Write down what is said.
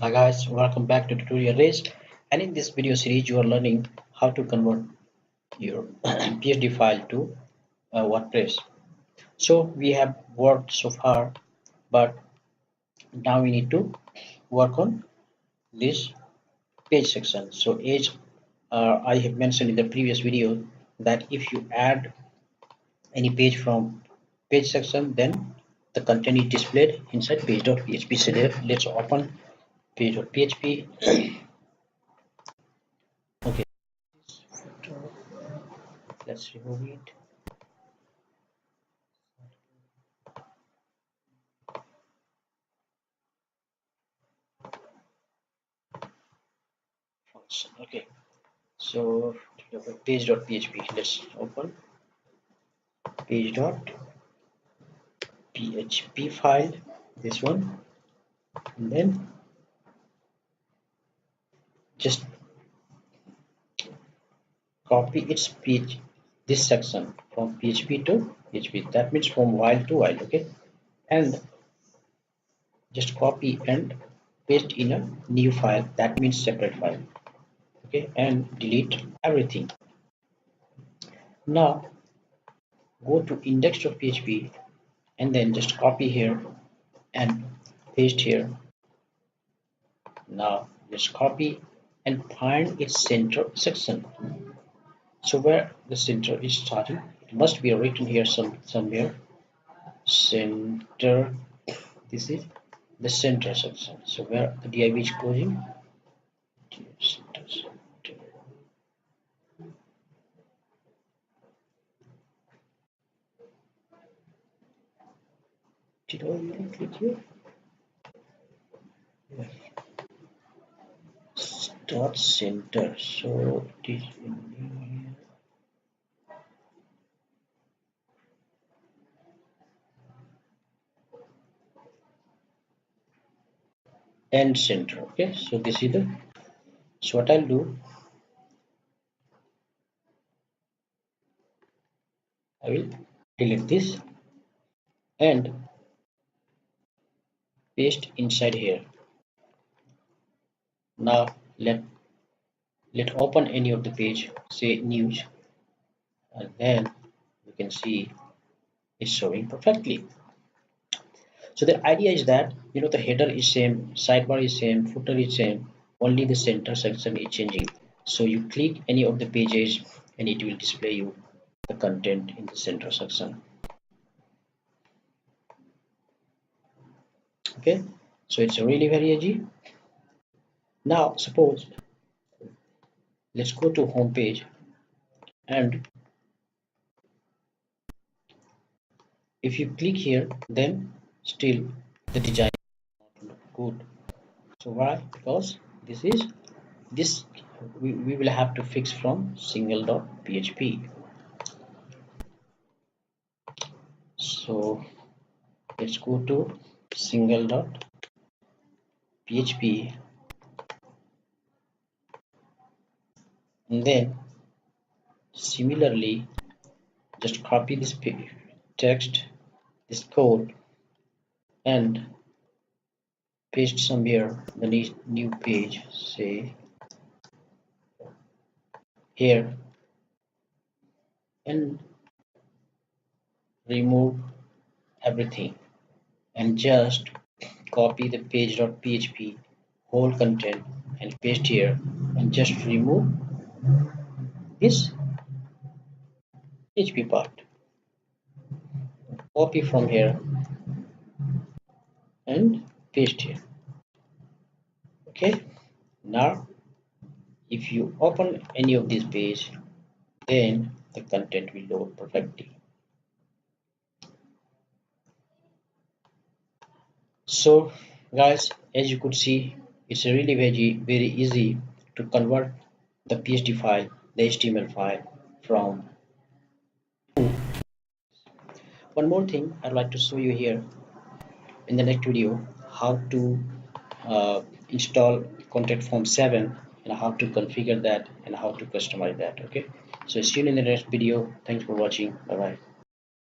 Hi guys, welcome back to tutorial race, and in this video series you are learning how to convert your PSD file to WordPress. So we have worked so far, but now we need to work on this page section. So as I have mentioned in the previous video that if you add any page from page section, then the content is displayed inside page.php. So let's open page.php. Okay, let's remove it. Okay, so page.php, let's open page.php file, this one, and then just copy its page, this section from php to php, that means from while to while. Okay, and just copy and paste in a new file, that means separate file. Okay, and delete everything. Now go to index.php and then just copy here and paste here. Now let's copy and find its center section. So where the center is starting, it must be written here somewhere. Center. This is the center section. So where the div is closing. Center. Did I really click here? Yes. Start center. So it is in here. And center. Okay, so this is the, so what I'll do, I will delete this and paste inside here. Now let open any of the page, say news, and then you can see it's showing perfectly. So the idea is that the header is same, sidebar is same, footer is same, only the center section is changing. So you click any of the pages and it will display you the content in the center section. Okay, so it's really very easy. Now suppose let's go to home page, and if you click here, then still the design is not good. So why? Because this we will have to fix from single.php. So let's go to single.php and then similarly just copy this text, this code, and paste somewhere the new page, say here, and remove everything and just copy the page.php whole content and paste here and just remove this php part, copy from here and paste here. Okay, now if you open any of these page, then the content will load perfectly. So guys, as you could see, it's really very easy to convert the PSD file, the HTML file from. One more thing I'd like to show you here in the next video, how to install contact form 7 and how to configure that and how to customize that. Okay, so see you in the next video. Thanks for watching. Bye bye.